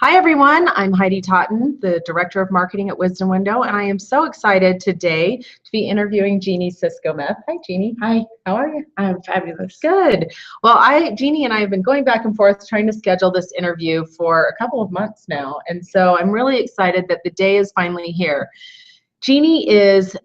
Hi, everyone. I'm Heidi Totten, the Director of Marketing at Wisdom Window, and I am so excited today to be interviewing Jeanie Cisco Meth. Hi, Jeanie. Hi. How are you? I'm fabulous. Good. Well, Jeanie and I have been going back and forth trying to schedule this interview for a couple of months now, and so I'm really excited that the day is finally here. Jeanie is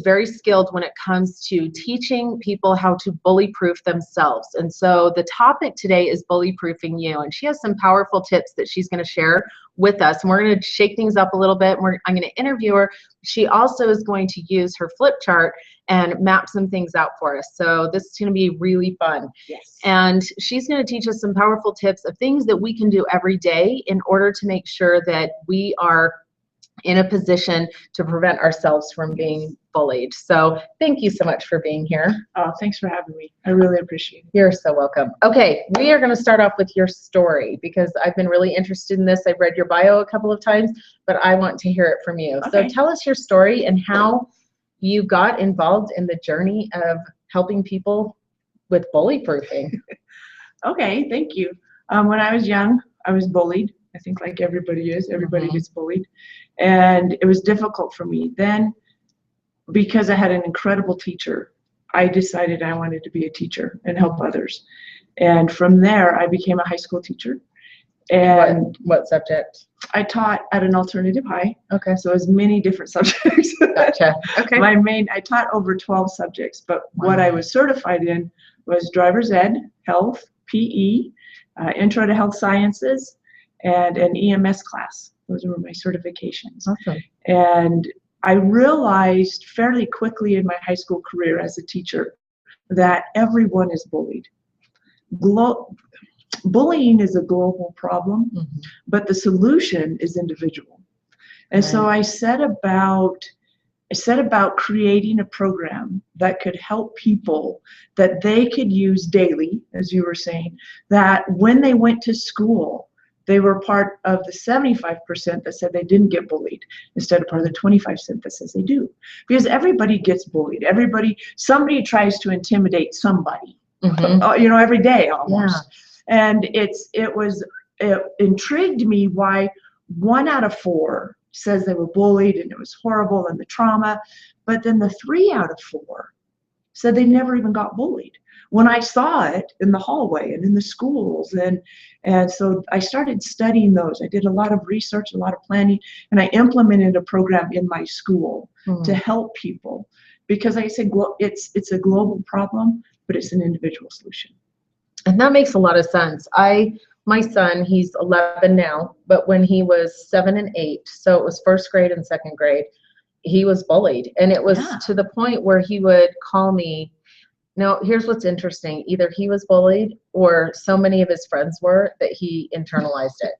very skilled when it comes to teaching people how to bully-proof themselves. And so the topic today is bully-proofing you. And she has some powerful tips that she's going to share with us. And we're going to shake things up a little bit. I'm going to interview her. She also is going to use her flip chart and map some things out for us. So this is going to be really fun. Yes. And she's going to teach us some powerful tips of things that we can do every day in order to make sure that we are in a position to prevent ourselves from being bullied. So thank you so much for being here. Oh, thanks for having me. I really appreciate it. You're so welcome. Okay, we are going to start off with your story because I've been really interested in this. I've read your bio a couple of times, but I want to hear it from you. Okay. So tell us your story and how you got involved in the journey of helping people with bully proofing. Okay, thank you. When I was young, I was bullied. I think like everybody is. Everybody gets bullied. And it was difficult for me. Then, because I had an incredible teacher, I decided I wanted to be a teacher and help others. And from there, I became a high school teacher. And what subject? I taught at an alternative high. Okay. So it was many different subjects. Gotcha. Okay. I taught over 12 subjects, but what I was certified in was driver's ed, health, PE, intro to health sciences, and an EMS class. Those were my certifications. Awesome. And I realized fairly quickly in my high school career as a teacher that everyone is bullied. Bullying is a global problem, but the solution is individual. And so I set about creating a program that could help people, that they could use daily, as you were saying, that when they went to school, they were part of the 75% that said they didn't get bullied, instead of part of the 25% that says they do. Because everybody gets bullied. Somebody tries to intimidate somebody, every day almost. Yeah. And it intrigued me why 1 out of 4 says they were bullied and it was horrible and the trauma, but then the 3 out of 4 said they never even got bullied. When I saw it in the hallway and in the schools, and so I started studying those. I did a lot of research, a lot of planning, and I implemented a program in my school to help people, because like I said, it's a global problem, but it's an individual solution. And that makes a lot of sense. My son, he's 11 now, but when he was 7 and 8, so it was first grade and second grade, he was bullied. And it was to the point where he would call me. Now, here's what's interesting. Either he was bullied or so many of his friends were that he internalized it.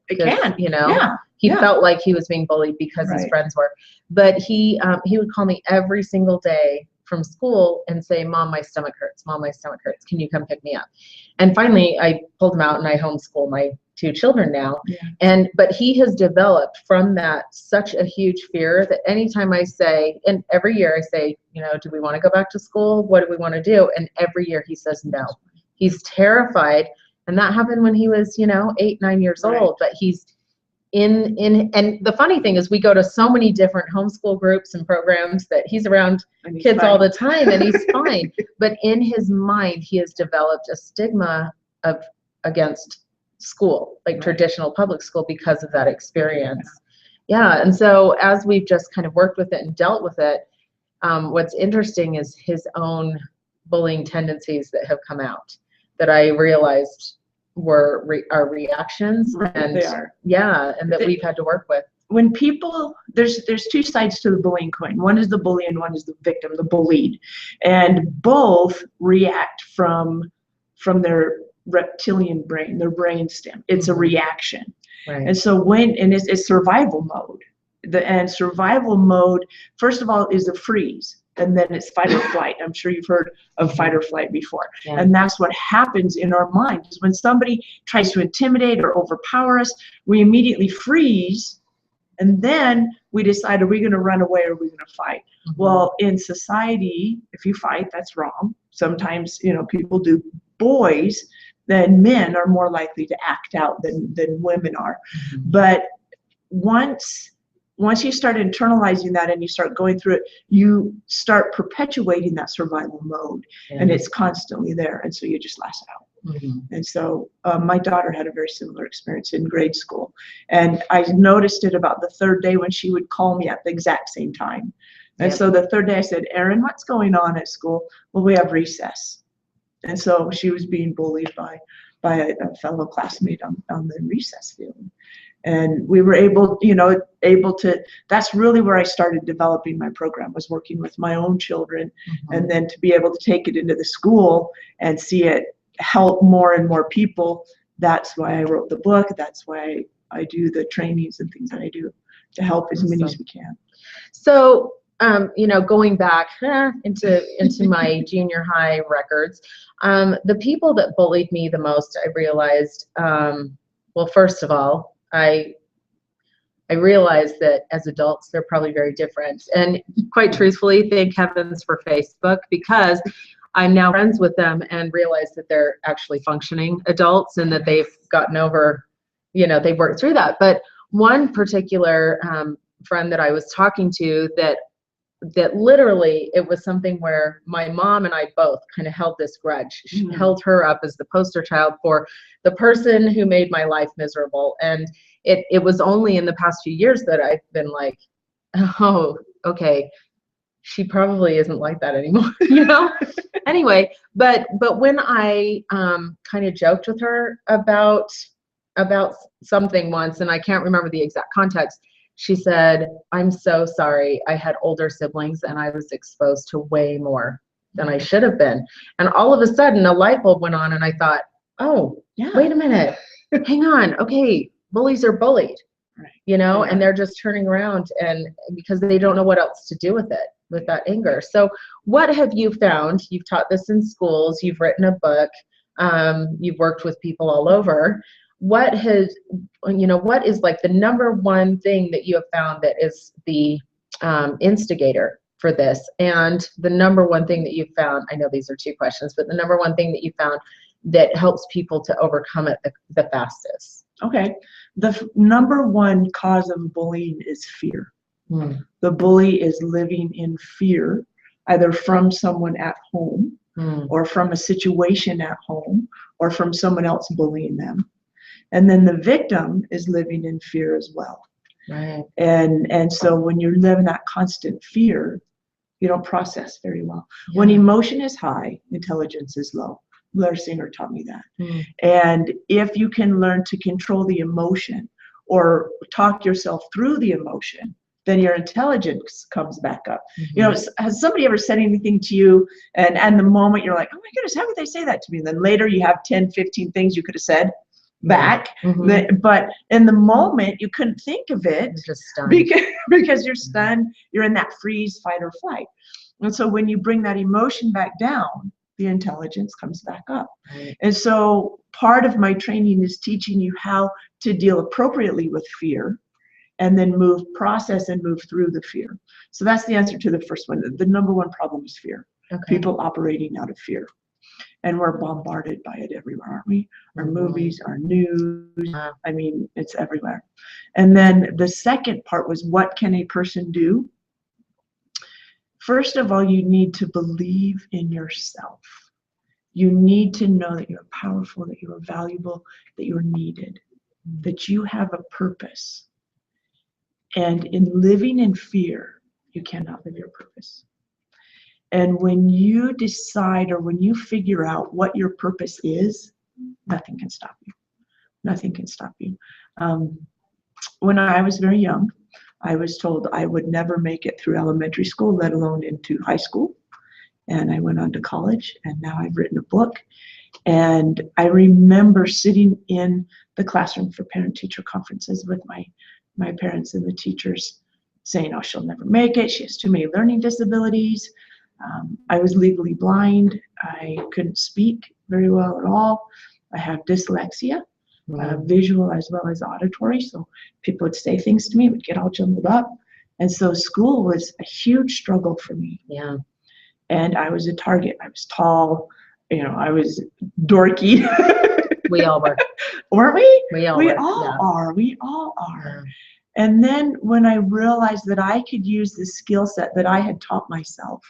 He felt like he was being bullied because his friends were. But he would call me every single day from school and say, "Mom, my stomach hurts. Mom, my stomach hurts. Can you come pick me up?" And finally, I pulled him out and I homeschool my 2 children now. But he has developed from that such a huge fear that anytime I say, and every year I say, do we want to go back to school? What do we want to do? And every year he says no. He's terrified. And that happened when he was, 8, 9 years old. But he's and the funny thing is we go to so many different homeschool groups and programs that he's around kids all the time and he's fine. But in his mind, he has developed a stigma against school, like traditional public school, because of that experience. Yeah. And so as we've just kind of worked with it and dealt with it, what's interesting is his own bullying tendencies that have come out that I realized were our reactions, and that we've had to work with. When people, there's 2 sides to the bullying coin. One is the bully and one is the victim, the bullied, and both react from their reptilian brain, their brain stem. It's a reaction. And so it's survival mode. And survival mode, first of all, is a freeze, and then it's fight or flight. I'm sure you've heard of fight or flight before. And that's what happens in our mind, is when somebody tries to intimidate or overpower us, we immediately freeze, and then we decide, are we going to run away or are we going to fight? Well, in society, if you fight, that's wrong. Sometimes, people do. Boys then men are more likely to act out than women are. But once you start internalizing that and you start going through it, you start perpetuating that survival mode, and it's constantly there, and so you just lash out. And so my daughter had a very similar experience in grade school, and I noticed it about the third day when she would call me at the exact same time. And so the third day I said, Erin, what's going on at school? Well, we have recess. And so she was being bullied by a fellow classmate on the recess field. And we were able to, that's really where I started developing my program, was working with my own children, and then to be able to take it into the school and see it help more and more people. That's why I wrote the book. That's why I do the trainings and things that I do to help as many as we can. So, going back into my junior high records, the people that bullied me the most, I realized, well, first of all, I realized that as adults, they're probably very different. And quite truthfully, thank heavens for Facebook, because I'm now friends with them and realize that they're actually functioning adults and that they've gotten over, they've worked through that. But one particular friend that I was talking to, that literally it was something where my mom and I both kind of held this grudge. She held her up as the poster child for the person who made my life miserable. And it was only in the past few years that I've been like, oh, okay, she probably isn't like that anymore, Anyway, but when I kind of joked with her about something once, and I can't remember the exact context, she said, I'm so sorry. I had older siblings and I was exposed to way more than I should have been. And all of a sudden a light bulb went on, and I thought, oh, wait a minute, hang on. Okay, bullies are bullied, and they're just turning around, and because they don't know what else to do with it, with that anger. So what have you found? You've taught this in schools, you've written a book, you've worked with people all over. What is like the number one thing that you have found that is the instigator for this, and the number one thing that you've found, I know these are two questions, but the number one thing that you found that helps people to overcome it the fastest? Okay. The number one cause of bullying is fear. The bully is living in fear, either from someone at home, or from a situation at home, or from someone else bullying them. And then the victim is living in fear as well. Right. And so when you live in that constant fear, you don't process very well. When emotion is high, intelligence is low. Blair Singer taught me that. And if you can learn to control the emotion or talk yourself through the emotion, then your intelligence comes back up. Has somebody ever said anything to you, and the moment you're like, oh my goodness, how could they say that to me? And then later you have 10, 15 things you could have said back, but in the moment you couldn't think of it. You're just stunned. because you're stunned. You're in that freeze, fight, or flight. And so when you bring that emotion back down, the intelligence comes back up. And so part of my training is teaching you how to deal appropriately with fear, and then process and move through the fear. So that's the answer to the first one. The number one problem is fear. People operating out of fear. And we're bombarded by it everywhere, aren't we? Our movies, our news, I mean, it's everywhere. And then the second part was, what can a person do? First of all, you need to believe in yourself. You need to know that you're powerful, that you're valuable, that you're needed, that you have a purpose. And in living in fear, you cannot live your purpose. And when you decide, or when you figure out what your purpose is, nothing can stop you. Nothing can stop you. When I was very young, I was told I would never make it through elementary school, let alone into high school. And I went on to college, and now I've written a book. And I remember sitting in the classroom for parent-teacher conferences with my parents and the teachers saying, oh, she'll never make it. She has too many learning disabilities. I was legally blind. I couldn't speak very well at all. I have dyslexia, visual as well as auditory. So people would say things to me, would get all jumbled up. And so school was a huge struggle for me. Yeah. And I was a target. I was tall, I was dorky. We all were. Weren't we? We all are. We all are. And then when I realized that I could use the skill set that I had taught myself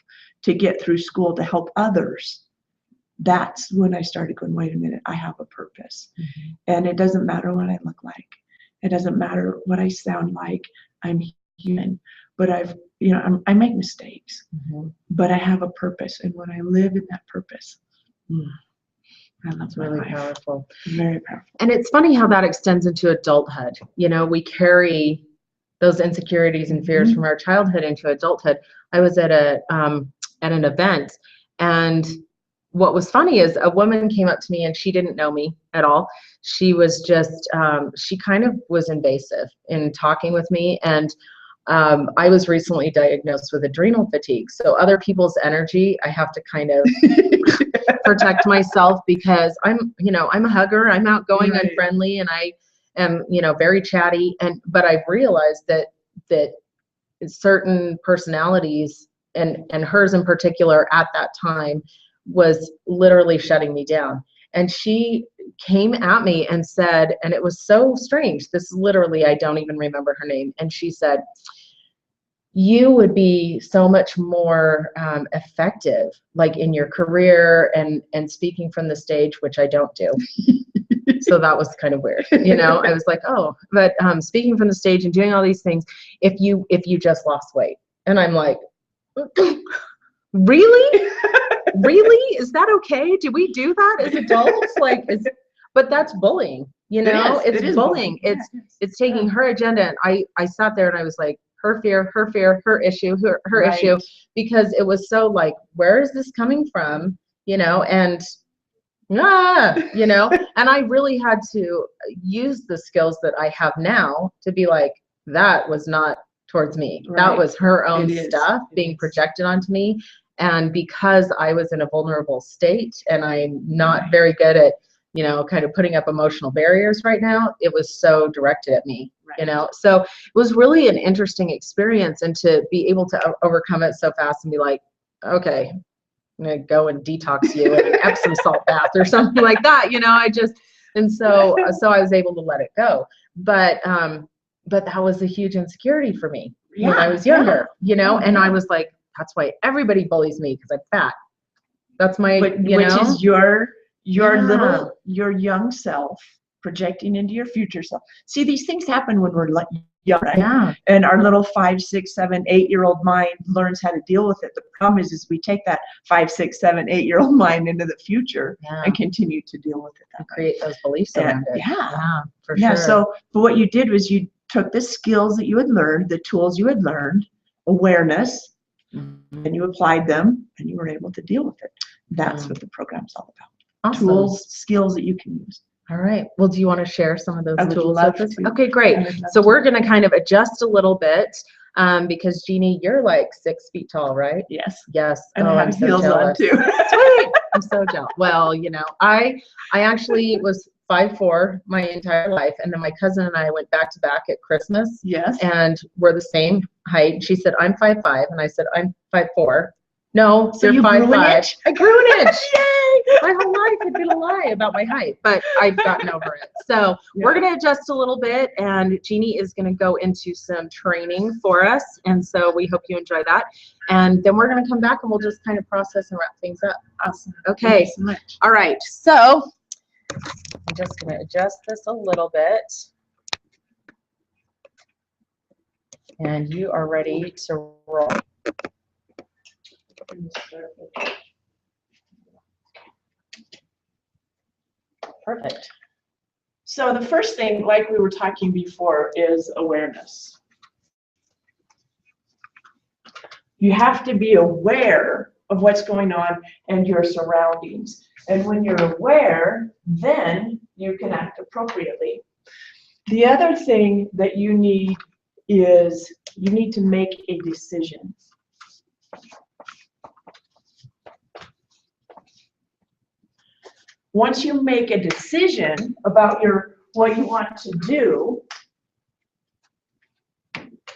to get through school to help others, that's when I started going, wait a minute, I have a purpose. And it doesn't matter what I look like. It doesn't matter what I sound like. I'm human. But I make mistakes. But I have a purpose. And when I live in that purpose, I love It's really powerful. Very powerful. And it's funny how that extends into adulthood. We carry those insecurities and fears from our childhood into adulthood. I was at an event, and what was funny is a woman came up to me, and she didn't know me at all. She was just, she kind of was invasive in talking with me. And I was recently diagnosed with adrenal fatigue. So other people's energy, I have to kind of protect myself, because I'm a hugger, I'm outgoing, I'm friendly, and I am, very chatty. But I've realized that certain personalities, and hers in particular at that time, was literally shutting me down. And she came at me and said, and it was so strange, this literally, I don't even remember her name. And she said, you would be so much more effective, like in your career and speaking from the stage, which I don't do. So that was kind of weird. I was like, oh, but speaking from the stage and doing all these things, if you just lost weight. And I'm like, really? Really? Is that okay? Do we do that as adults? But that's bullying, it's bullying. It's taking her agenda. And I sat there and I was like, her fear, her issue, her issue, because it was so like, where is this coming from? And and I really had to use the skills that I have now to be like, that was not towards me. That was her own stuff being projected onto me. And because I was in a vulnerable state, and I'm not very good at, kind of putting up emotional barriers right now, it was so directed at me, So it was really an interesting experience, and to be able to overcome it so fast and be like, okay, I'm going to go and detox you in an Epsom salt bath or something like that, so I was able to let it go. But that was a huge insecurity for me when I was younger, and I was like, that's why everybody bullies me, because I'm fat. That's my, which is your young self projecting into your future self. See, these things happen when we're young, right? Yeah. And our little 5, 6, 7, 8-year-old mind learns how to deal with it. The problem is we take that 5, 6, 7, 8-year-old mind into the future and continue to deal with it. And create those beliefs around it. Yeah, for sure. So, but what you did was you took the skills that you had learned, the tools you had learned, awareness, and you applied them, and you were able to deal with it. That's what the program's all about. Awesome. Tools, skills that you can use. All right. Well, do you want to share some of those tools with us? To. Okay, great. So we're going to kind of adjust a little bit, because Jeanie, you're like 6 feet tall, right? Yes. Yes. And I have heels on too. Sweet. I'm so jealous. Well, I actually was 5'4" my entire life, and then my cousin and I went back to back at Christmas. Yes. And we're the same height. She said, I'm 5'5", and I said, I'm 5'4". No, so you're 5'5". I grew an inch. Yay! My whole life had been a lie about my height, but I've gotten over it. So we're going to adjust a little bit, and Jeanie is going to go into some training for us. And so we hope you enjoy that. And then we're going to come back, and we'll just kind of process and wrap things up. Awesome. Okay. Thank you so much. All right. So I'm just going to adjust this a little bit. And you are ready to roll. Perfect. So the first thing, like we were talking before, is awareness. You have to be aware of what's going on and your surroundings. And when you're aware, then you can act appropriately. The other thing that you need is you need to make a decision. Once you make a decision about what you want to do,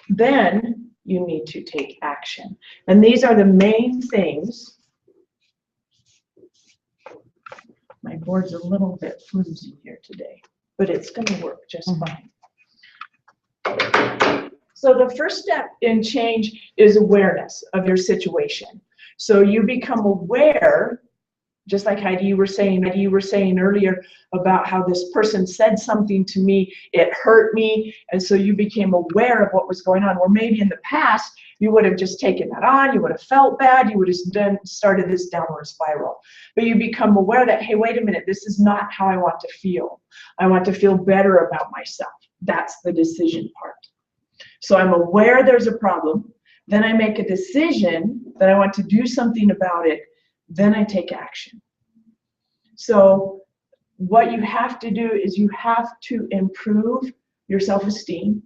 then you need to take action. And these are the main things My board's a little bit flimsy here today, but it's going to work just fine. So the first step in change is awareness of your situation. So you become aware, just like Heidi, you were saying earlier about how this person said something to me, it hurt me, and so you became aware of what was going on. Or maybe in the past, you would have just taken that on, you would have felt bad, you would have started this downward spiral. But you become aware that, hey, wait a minute, this is not how I want to feel. I want to feel better about myself. That's the decision part. So I'm aware there's a problem, then I make a decision that I want to do something about it, then I take action. So what you have to do is you have to improve your self-esteem,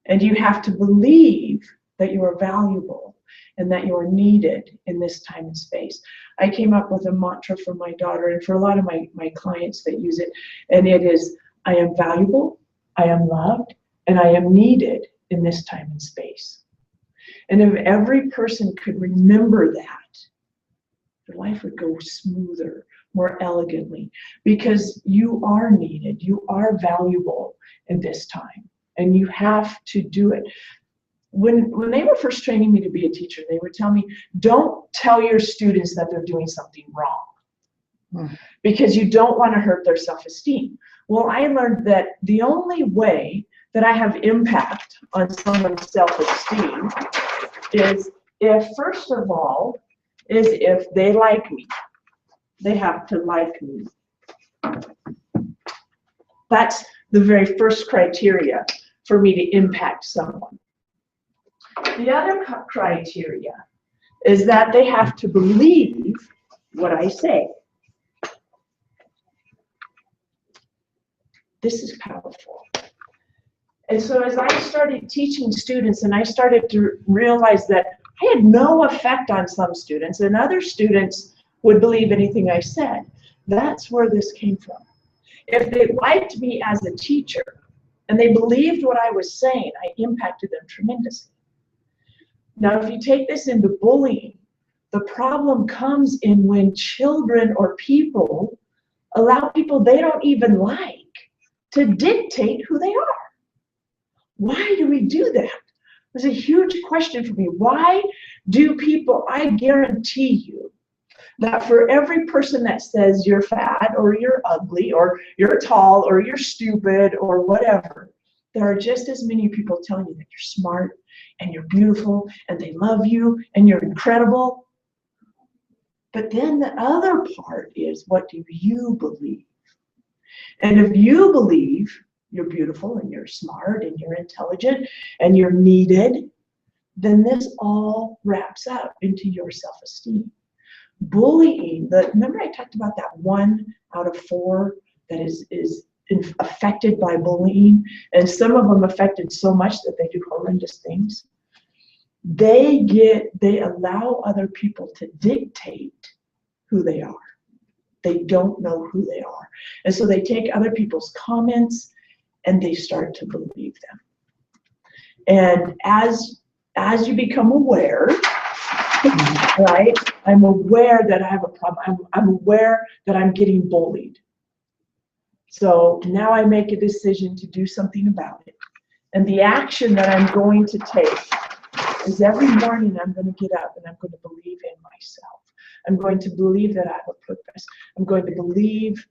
and you have to believe that you are valuable and that you are needed in this time and space. I came up with a mantra for my daughter and for a lot of my clients that use it, and it is, I am valuable, I am loved, and I am needed in this time and space. And if every person could remember that, your life would go smoother, more elegantly, because you are needed, you are valuable in this time, and you have to do it. When they were first training me to be a teacher, they would tell me, don't tell your students that they're doing something wrong, because you don't want to hurt their self-esteem. Well, I learned that the only way that I have impact on someone's self-esteem is if, first of all, is if they like me. They have to like me. That's the very first criteria for me to impact someone. The other criteria is that they have to believe what I say. This is powerful. And so as I started teaching students and I started to realize that I had no effect on some students and other students would believe anything I said, that's where this came from. If they liked me as a teacher and they believed what I was saying, I impacted them tremendously. Now, if you take this into bullying, the problem comes in when children or people allow people they don't even like to dictate who they are. Why do we do that? It's a huge question for me. Why do people, I guarantee you, that for every person that says you're fat or you're ugly or you're tall or you're stupid or whatever, there are just as many people telling you that you're smart and you're beautiful and they love you and you're incredible. But then the other part is, what do you believe? And if you believe you're beautiful and you're smart and you're intelligent and you're needed, then this all wraps up into your self-esteem. Bullying, remember I talked about that 1 out of 4 that is affected by bullying, and some of them affected so much that they do horrendous things. They allow other people to dictate who they are. They don't know who they are. And so they take other people's comments and they start to believe them. And as you become aware, right? I'm aware that I have a problem. I'm aware that I'm getting bullied. So now I make a decision to do something about it. And the action that I'm going to take is every morning I'm going to get up and I'm going to believe in myself. I'm going to believe that I have a purpose. I'm going to believe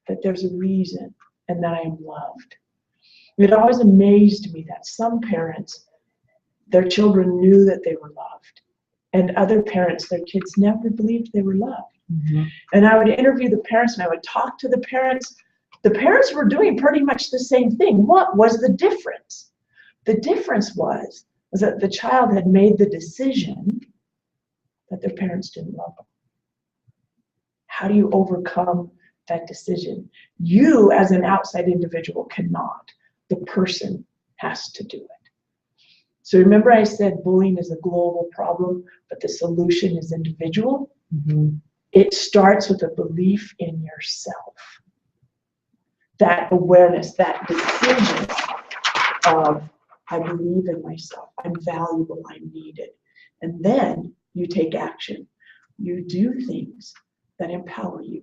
that there's a reason and that I am loved. It always amazed me that some parents, their children knew that they were loved. And other parents, their kids never believed they were loved. Mm-hmm. And I would interview the parents and I would talk to the parents. The parents were doing pretty much the same thing. What was the difference? The difference was that the child had made the decision that their parents didn't love them. How do you overcome that decision? You, as an outside individual, cannot. The person has to do it. So remember I said bullying is a global problem, but the solution is individual? Mm-hmm. It starts with a belief in yourself. That awareness, that decision of, I believe in myself, I'm valuable, I'm needed. And then you take action. You do things that empower you.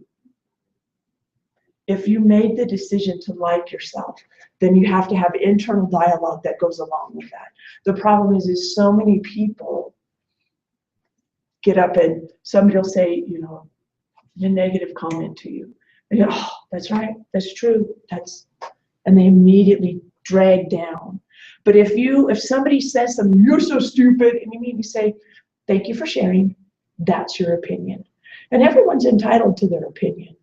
if you made the decision to like yourself, then you have to have internal dialogue that goes along with that. The problem is so many people get up and somebody will say, you know, a negative comment to you. They go, oh, that's right, that's true, and they immediately drag down. But if somebody says something, you're so stupid, and you immediately say, thank you for sharing, that's your opinion. And everyone's entitled to their opinion.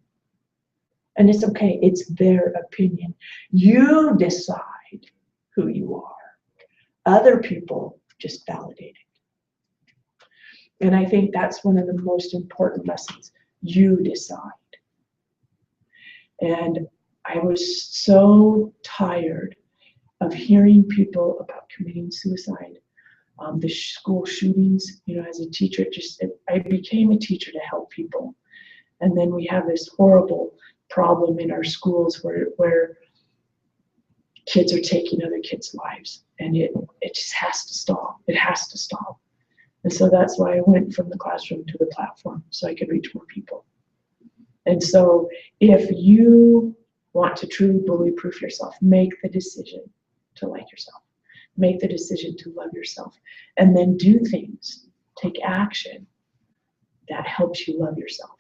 And it's okay, it's their opinion. You decide who you are. Other people just validate it. And I think that's one of the most important lessons. You decide. And I was so tired of hearing people about committing suicide, the school shootings. You know, as a teacher, I became a teacher to help people. And then we have this horrible problem in our schools where kids are taking other kids' lives, and it just has to stop. It has to stop. And so that's why I went from the classroom to the platform, so I could reach more people. And so if you want to truly bully-proof yourself, make the decision to like yourself. Make the decision to love yourself. And then do things, take action that helps you love yourself.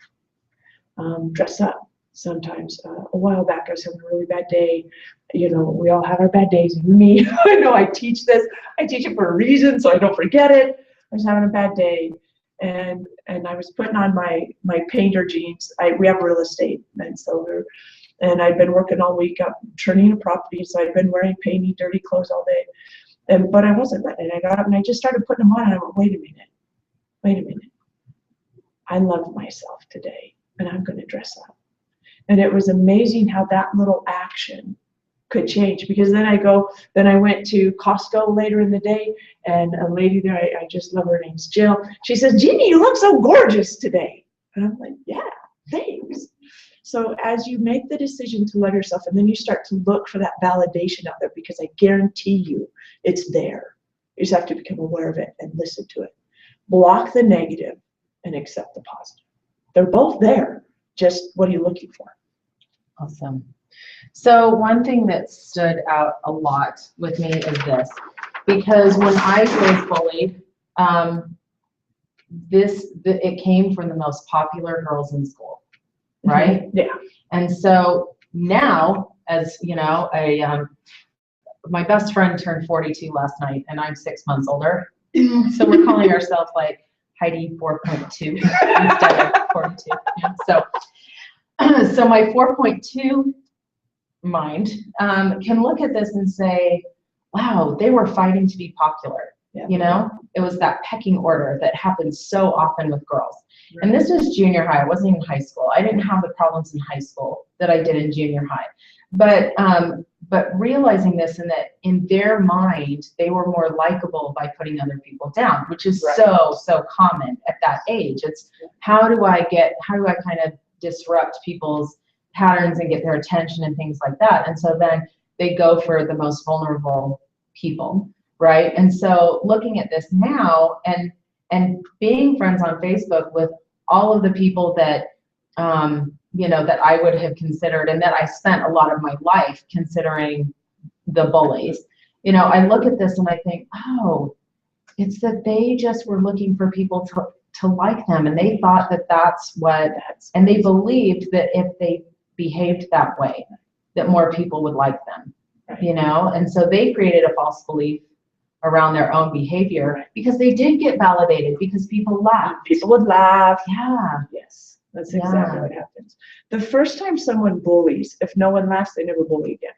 Dress up. Sometimes, a while back, I was having a really bad day. You know, we all have our bad days, even me. I know I teach this. I teach it for a reason, so I don't forget it. I was having a bad day, and I was putting on my painter jeans. We have real estate, and I'd been working all week up turning a property, so I'd been wearing painty, dirty clothes all day. But I wasn't. And I got up and I just started putting them on, and I went, wait a minute. I love myself today, and I'm going to dress up. And it was amazing how that little action could change, because then I went to Costco later in the day, and a lady there, I just love her, name's Jill. She says, Jeanie, you look so gorgeous today. And I'm like, yeah, thanks. So as you make the decision to love yourself, and then you start to look for that validation out there, because I guarantee you it's there. You just have to become aware of it and listen to it. Block the negative and accept the positive. They're both there. Just what are you looking for? Awesome. So one thing that stood out a lot with me is this, because when I was bullied, it came from the most popular girls in school, right? Yeah. And so now, as you know, my best friend turned 42 last night, and I'm 6 months older. So we're calling ourselves like Heidi 4.2 instead of 42. Yeah. So my 4.2 mind can look at this and say, wow, they were fighting to be popular. Yeah. You know, it was that pecking order that happens so often with girls. Right. And this was junior high. I wasn't even high school. I didn't have the problems in high school that I did in junior high. But realizing this, and that in their mind, they were more likable by putting other people down, which is right. so common at that age. It's how do I kind of disrupt people's patterns and get their attention and things like that. And so then they go for the most vulnerable people, right? And so looking at this now and being friends on Facebook with all of the people that that I would have considered, and that I spent a lot of my life considering the bullies. You know, I look at this and I think, oh, it's that they just were looking for people to like them, and they thought that and they believed that if they behaved that way, that more people would like them, you know? And so they created a false belief around their own behavior, because they did get validated, because people laughed. People would laugh. Yeah. Yes, that's exactly what happens. The first time someone bullies, if no one laughs, they never bully again.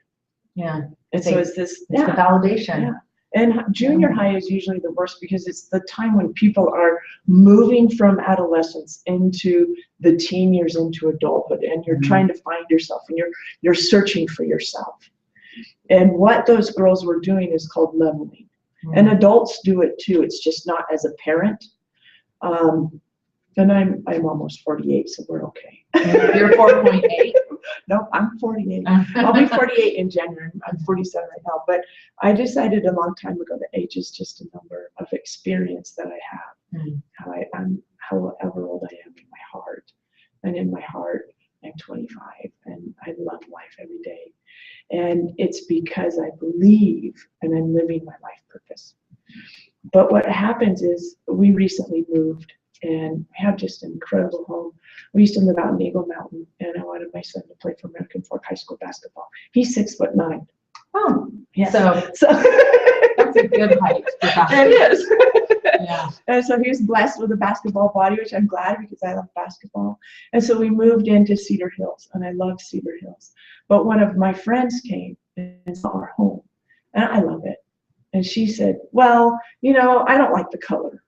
Yeah. And so it's the validation. Yeah. And junior high is usually the worst, because it's the time when people are moving from adolescence into the teen years, into adulthood, and you're trying to find yourself, and you're searching for yourself. And what those girls were doing is called leveling. And adults do it too. It's just not as a parent. And I'm almost 48, so we're okay. You're 4.8? No, I'm 48. I'll be 48 in January. I'm 47 right now. But I decided a long time ago that age is just a number of experience that I have. I'm however old I am in my heart. And in my heart, I'm 25. And I And it's because I believe and I'm living my life purpose. But what happens is we recently moved and we have just an incredible home. We used to live out in Eagle Mountain, and I wanted my son to play for American Fork High School basketball. He's 6'9". Oh, yeah. So that's a good height for basketball. It is. Yeah. And so he was blessed with a basketball body, which I'm glad because I love basketball. And so we moved into Cedar Hills, and I love Cedar Hills. But one of my friends came and saw our home, and I love it. And she said, well, you know, I don't like the color.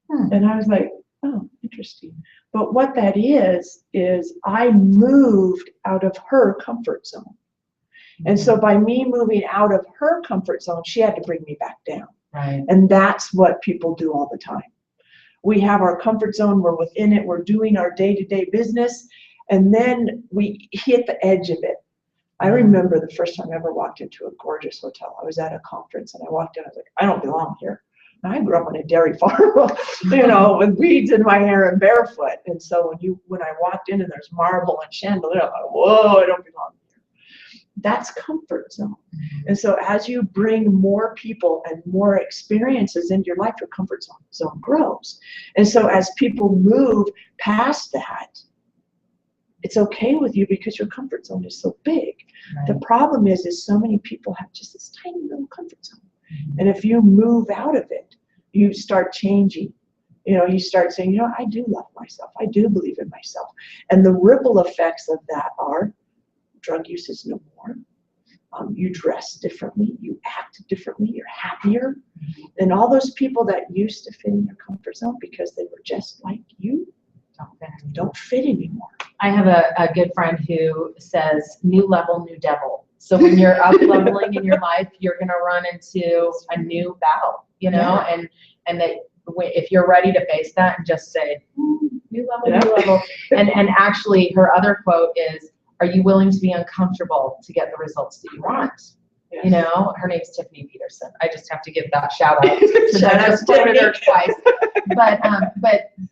And I was like, oh, interesting. But what that is I moved out of her comfort zone. And so by me moving out of her comfort zone, she had to bring me back down. Right. And that's what people do all the time. We have our comfort zone, we're within it, we're doing our day-to-day business, and then we hit the edge of it. I remember the first time I ever walked into a gorgeous hotel. I was at a conference and I walked in, I was like, I don't belong here. And I grew up on a dairy farm, you know, with weeds in my hair and barefoot. And so when I walked in and there's marble and chandelier, I'm like, whoa, I don't belong here. That's comfort zone. And so as you bring more people and more experiences into your life, your comfort zone grows. And so as people move past that, it's okay with you because your comfort zone is so big. Right. The problem is so many people have just this tiny little comfort zone. And if you move out of it, you start changing. You know, you start saying, you know, I do love myself. I do believe in myself. And the ripple effects of that are drug use is no more. You dress differently. You act differently. You're happier. And all those people that used to fit in your comfort zone because they were just like you don't fit anymore. I have a good friend who says, new level, new devil. So when you're up leveling in your life, you're going to run into a new battle, you know, and that if you're ready to face that and just say, new level, new level. And actually her other quote is, are you willing to be uncomfortable to get the results that you want? Yes. You know, her name's Tiffany Peterson. I just have to give that shout out because I just quoted her twice.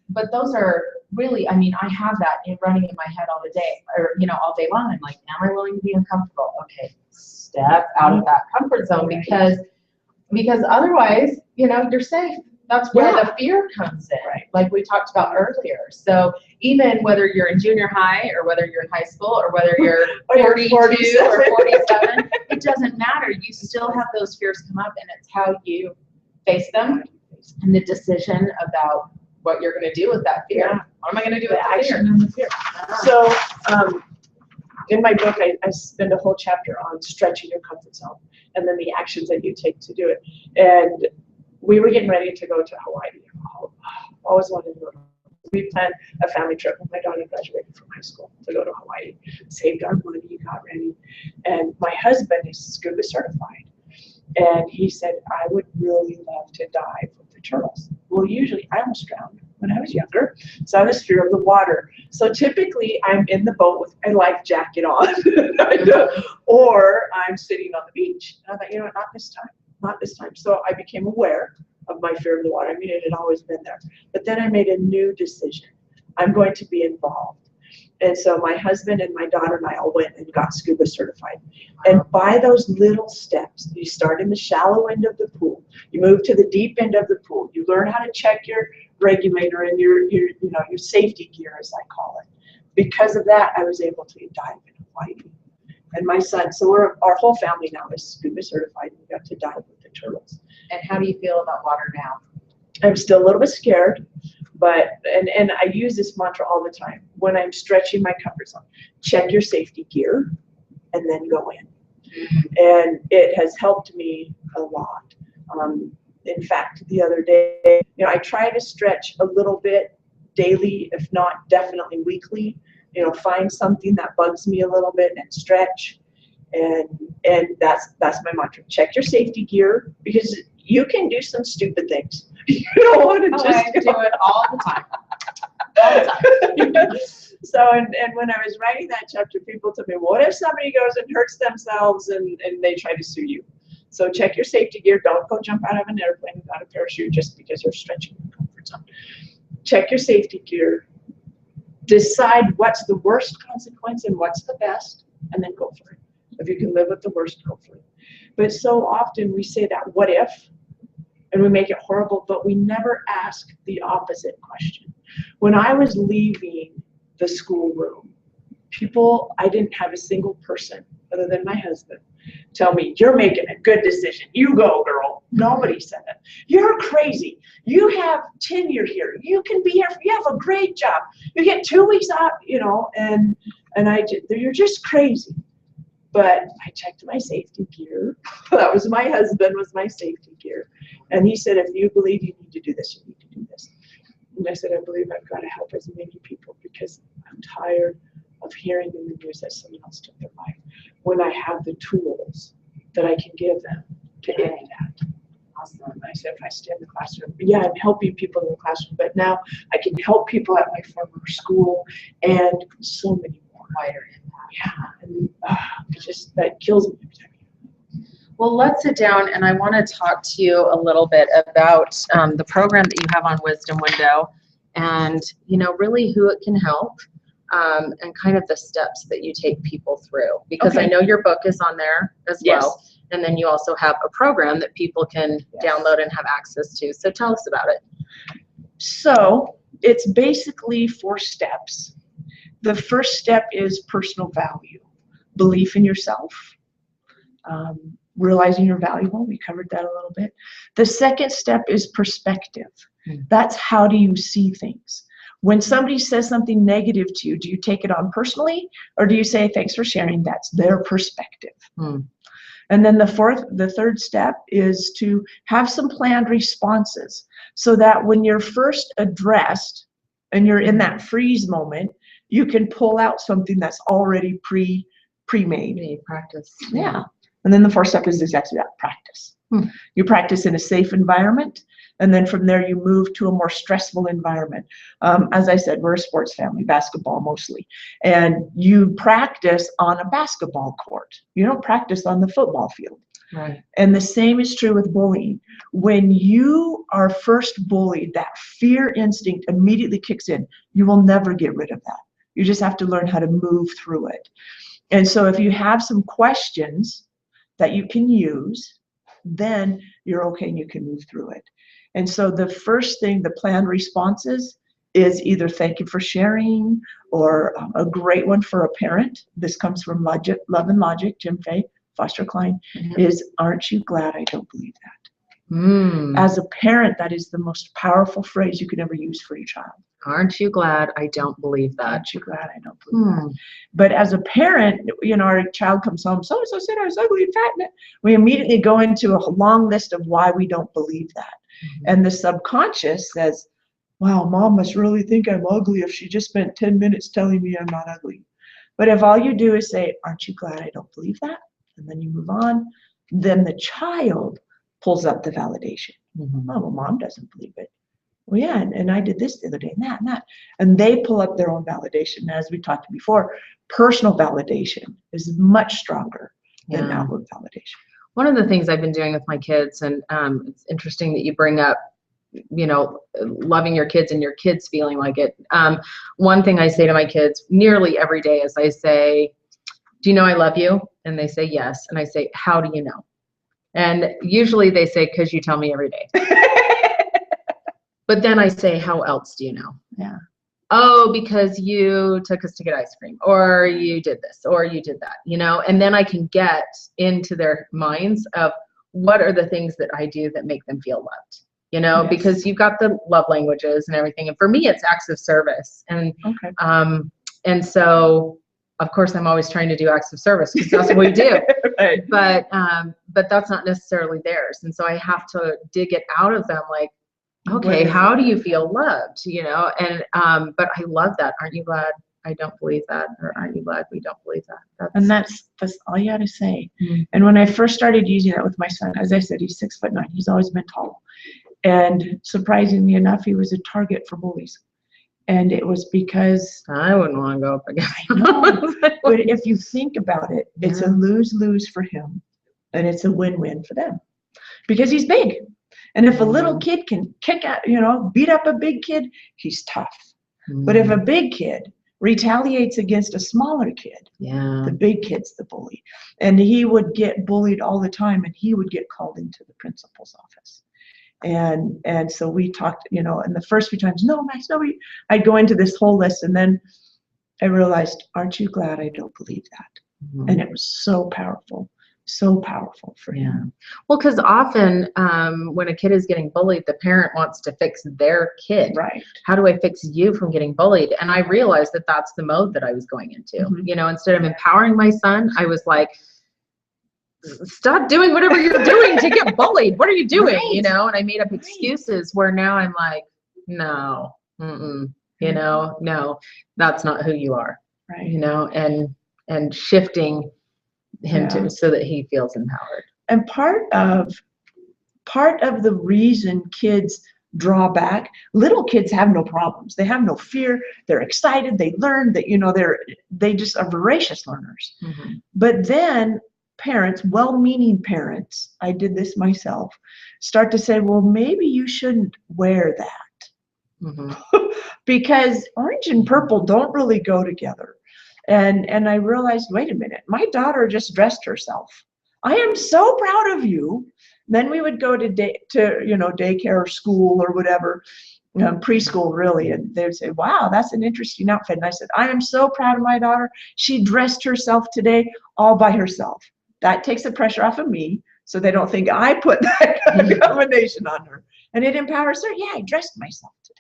But those are really, I mean, I have that running in my head all the day, or you know, all day long. I'm like, am I willing to be uncomfortable? Okay, step out of that comfort zone because otherwise, you know, you're safe. That's where the fear comes in, like we talked about earlier. So even whether you're in junior high or whether you're in high school or whether you're 42 or 47, it doesn't matter. You still have those fears come up, and it's how you face them and the decision about what you're going to do with that fear. Yeah. What am I going to do with the fear? So in my book, I spend a whole chapter on stretching your comfort zone and then the actions that you take to do it. And we were getting ready to go to Hawaii. Always wanted to go to Hawaii. We planned a family trip when my daughter graduated from high school to go to Hawaii. Saved our money, got ready. And my husband is scuba certified. And he said, I would really love to dive with the turtles. Well, usually I almost drowned when I was younger. So I was fear of the water. So typically I'm in the boat with a life jacket on or I'm sitting on the beach. And I thought, you know what, not this time. Not this time. So I became aware of my fear of the water. I mean, it had always been there. But then I made a new decision. I'm going to be involved. And so my husband and my daughter and I all went and got scuba certified. And by those little steps, you start in the shallow end of the pool. You move to the deep end of the pool. You learn how to check your regulator and your safety gear, as I call it. Because of that, I was able to dive in Hawaii. And my son, so our whole family now is scuba certified. We got to dive with the turtles. And how do you feel about water now? I'm still a little bit scared, but and I use this mantra all the time when I'm stretching my comfort zone. Check your safety gear and then go in. And it has helped me a lot. In fact, the other day, you know, I try to stretch a little bit daily, if not definitely weekly. You know, find something that bugs me a little bit and stretch. And that's my mantra. Check your safety gear because you can do some stupid things. You don't want to just do it all the time. All the time. So, and when I was writing that chapter, people told me, what if somebody goes and hurts themselves and they try to sue you? So check your safety gear. Don't go jump out of an airplane without a parachute just because you're stretching your comfort zone. Check your safety gear. Decide what's the worst consequence and what's the best. and then go for it. If you can live with the worst, go for it. But so often we say that what if, and we make it horrible, but we never ask the opposite question. When I was leaving the schoolroom, I didn't have a single person other than my husband tell me, you're making a good decision. You go, girl. Nobody said that. You're crazy. You have tenure here. You can be here. You have a great job. You get 2 weeks off, and you're just crazy. But I checked my safety gear. That was my husband, was my safety gear. And he said, if you believe you need to do this, you need to do this. And I said, I believe I've got to help as many people because I'm tired of hearing in the news that someone else took their life when I have the tools that I can give them to end that. Awesome. I said, if I stay in the classroom, yeah, I'm helping people in the classroom, but now I can help people at my former school and so many more. Wider impact. Yeah, and that kills me every time. Well, let's sit down, and I want to talk to you a little bit about the program that you have on Wisdom Window, and really who it can help, and kind of the steps that you take people through. Because I know your book is on there as well, and then you also have a program that people can download and have access to. So tell us about it. So it's basically 4 steps. The first step is personal value, belief in yourself, realizing you're valuable. We covered that a little bit. The second step is perspective. That's how do you see things. When somebody says something negative to you, do you take it on personally, or do you say, thanks for sharing, that's their perspective? And then the third step is to have some planned responses so that when you're first addressed and you're in that freeze moment, you can pull out something that's already pre-made. Practice. Yeah. And then the 4th step is exactly that, practice. You practice in a safe environment, and then from there you move to a more stressful environment. As I said, we're a sports family, basketball mostly. And you practice on a basketball court. You don't practice on the football field. Right. And the same is true with bullying. When you are first bullied, that fear instinct immediately kicks in. You will never get rid of that. You just have to learn how to move through it. And so if you have some questions that you can use, then you're okay and you can move through it. And so the first thing, the planned responses, is either thank you for sharing, or a great one for a parent. This comes from Love and Logic, Jim Fay, Foster Klein, is, aren't you glad I don't believe that? As a parent, that is the most powerful phrase you could ever use for your child. Aren't you glad I don't believe that? Aren't you glad I don't believe that? But as a parent, our child comes home, so-and-so said I was ugly and fat. We immediately go into a long list of why we don't believe that. And the subconscious says, wow, Mom must really think I'm ugly if she just spent 10 minutes telling me I'm not ugly. But if all you do is say, aren't you glad I don't believe that? And then you move on, then the child pulls up the validation. Oh, well, Mom doesn't believe it. Well, yeah, and I did this the other day, and that, and that. And they pull up their own validation. As we talked before, personal validation is much stronger than outward validation. One of the things I've been doing with my kids, and it's interesting that you bring up, loving your kids and your kids feeling like it. One thing I say to my kids nearly every day is I say, do you know I love you? And they say yes. And I say, how do you know? And usually they say, because you tell me every day. But then I say, how else do you know? Yeah. Oh, because you took us to get ice cream, or you did this, or you did that, and then I can get into their minds of what are the things that I do that make them feel loved, because you've got the love languages and everything. And for me, it's acts of service. And, and so of course I'm always trying to do acts of service because that's what we do. Right. But that's not necessarily theirs. And so I have to dig it out of them, like, okay, how do you feel loved? And but I love that. Aren't you glad I don't believe that? Or aren't you glad we don't believe that? That's all you got to say. And when I first started using that with my son, as I said, he's 6'9". He's always been tall. And surprisingly enough, he was a target for bullies. And it was because I wouldn't want to go up against him. But if you think about it, it's a lose-lose for him, and it's a win-win for them because he's big. And if a little kid can kick out, beat up a big kid, he's tough. But if a big kid retaliates against a smaller kid. Yeah. The big kid's the bully. And he would get bullied all the time, and he would get called into the principal's office. And so we talked, you know, and the first few times, no, Max, no, I'd go into this whole list, and then I realized, aren't you glad I don't believe that? Mm-hmm. And it was so powerful for him. Well, because often when a kid is getting bullied, the parent wants to fix their kid. Right. How do I fix you from getting bullied? And I realized that that's the mode that I was going into. Mm-hmm. You know, instead of empowering my son, I was like, stop doing whatever you're doing to get bullied. What are you doing? Right. You know, and I made up excuses where now I'm like, no, you know, no, that's not who you are. Right. You know, and shifting him to so that he feels empowered. And part of the reason kids draw back, little kids have no problems. They have no fear. They're excited. They learn that, you know, they just are voracious learners. Mm-hmm. But then parents, well-meaning parents, I did this myself, start to say, well, maybe you shouldn't wear that. Mm-hmm. Because orange and purple don't really go together. And I realized, wait a minute, my daughter just dressed herself. I am so proud of you. Then we would go to daycare or school or whatever, preschool really, and they would say, wow, that's an interesting outfit. And I said, I am so proud of my daughter. She dressed herself today all by herself. That takes the pressure off of me, so they don't think I put that combination on her. And it empowers her. Yeah, I dressed myself today.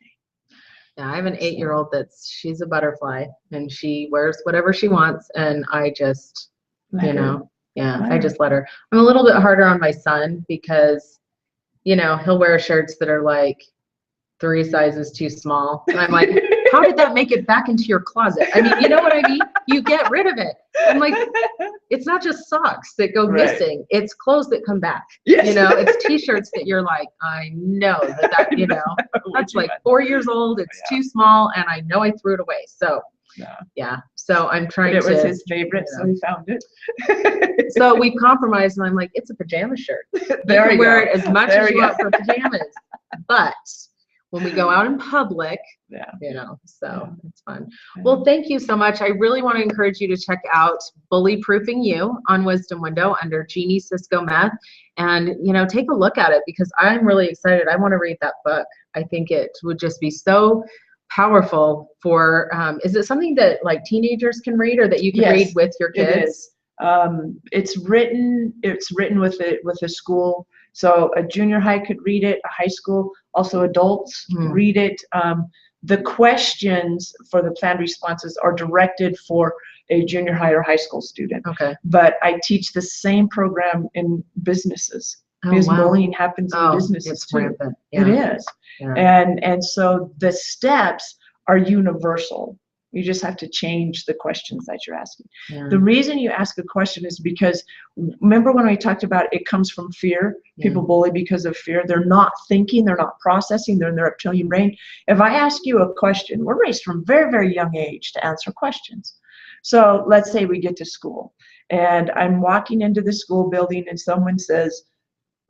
Yeah, I have an 8-year-old she's a butterfly, and she wears whatever she wants, and I just, I just let her. I'm a little bit harder on my son because, you know, he'll wear shirts that are like 3 sizes too small. And I'm like, how did that make it back into your closet? I mean, you know what I mean? You get rid of it. I'm like, it's not just socks that go missing. It's clothes that come back. Yes. You know, it's t-shirts that you're like, I know that you know, that's like 4 years old. It's too small, and I know I threw it away. So yeah. So I'm trying to. It was his favorite, so he found it. So we've compromised, and I'm like, it's a pajama shirt. There you wear it as much as you want for pajamas, but when we go out in public, you know, so it's fun. Well, thank you so much. I really want to encourage you to check out Bully Proofing You on Wisdom Window under Jeanie Cisco Meth, and, you know, take a look at it, because I'm really excited. I want to read that book. I think it would just be so powerful for, is it something that like teenagers can read, or that you can read with your kids? It is. It's written with a school. So a junior high could read it, a high school, also adults read it. The questions for the planned responses are directed for a junior high or high school student. Okay. But I teach the same program in businesses, because bullying happens in businesses it's too. rampant. It is. Yeah. And so the steps are universal. You just have to change the questions that you're asking. Yeah. The reason you ask a question is because, remember when we talked about it comes from fear? People bully because of fear. They're not thinking, they're not processing, they're in their reptilian brain. If I ask you a question, we're raised from very, very young age to answer questions. So let's say we get to school, and I'm walking into the school building, and someone says,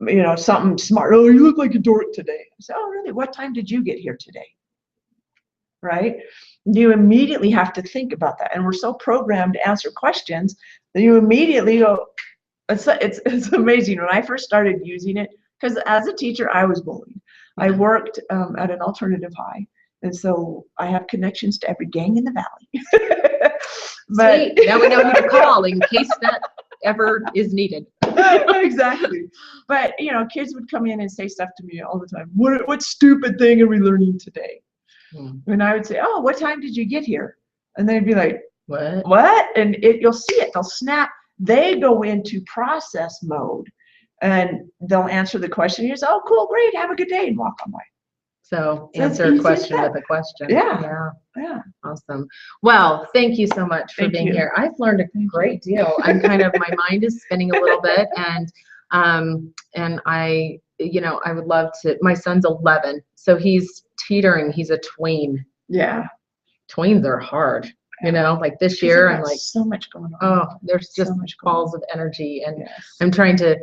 you know, something smart. Oh, you look like a dork today. I say, oh, really? What time did you get here today? Right? You immediately have to think about that. And we're so programmed to answer questions that you immediately go, it's amazing. When I first started using it, because as a teacher, I was bullied. I worked at an alternative high. And so I have connections to every gang in the valley. But sweet. Now we know who to call in case that ever is needed. Exactly. But, you know, kids would come in and say stuff to me all the time. What stupid thing are we learning today? And I would say, oh, what time did you get here? And they'd be like, what? And you'll see it. They'll snap. They go into process mode, and they'll answer the question. You say, oh, cool, great, have a good day, and walk on by. So answer a question with a question. Yeah. Awesome. Well, thank you so much for being here. I've learned a great deal. I'm kind of, my mind is spinning a little bit, and I, you know, I would love to. My son's 11, so he's teetering. He's a tween. Yeah. Tweens are hard. You know, like this year, I'm like, so much going on. Oh, there's just so much balls of energy, and I'm trying to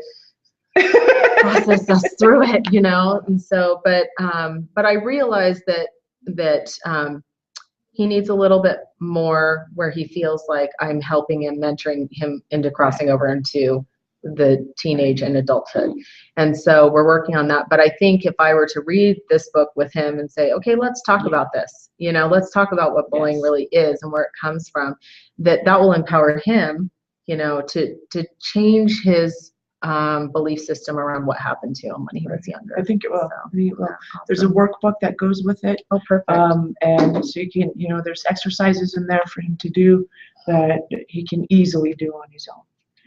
process us through it, you know. And so, but I realized that He needs a little bit more where he feels like I'm helping him, mentoring him into crossing over into the teenage and adulthood. And so we're working on that. But I think if I were to read this book with him and say, okay, let's talk about this, let's talk about what bullying really is and where it comes from, that will empower him, to change his belief system around what happened to him when he was younger. I think it will. So, Awesome. There's a workbook that goes with it. Oh, perfect. And so you can, there's exercises in there for him to do that he can easily do on his own.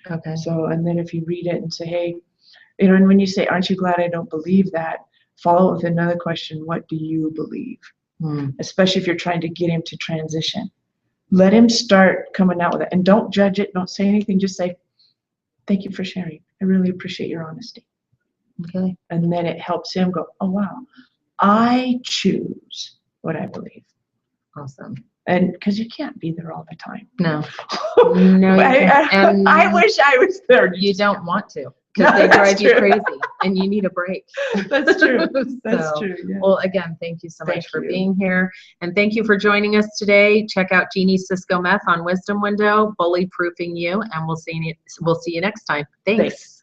Okay. So, and then if you read it and say, hey, and when you say, aren't you glad I don't believe that? Follow it with another question. What do you believe? Especially if you're trying to get him to transition. Let him start coming out with it, and don't judge it. Don't say anything. Just say, thank you for sharing. I really appreciate your honesty. Okay. And then it helps him go, oh, wow, I choose what I believe. Awesome. And because you can't be there all the time. No. No, and I wish I was there. You don't want to, because they drive you crazy and you need a break. That's true. That's true. Yeah. Well, again, thank you so much for being here. And thank you for joining us today. Check out Jeanie Cisco Meth on Wisdom Window, bully proofing you, and we'll see you next time. Thanks.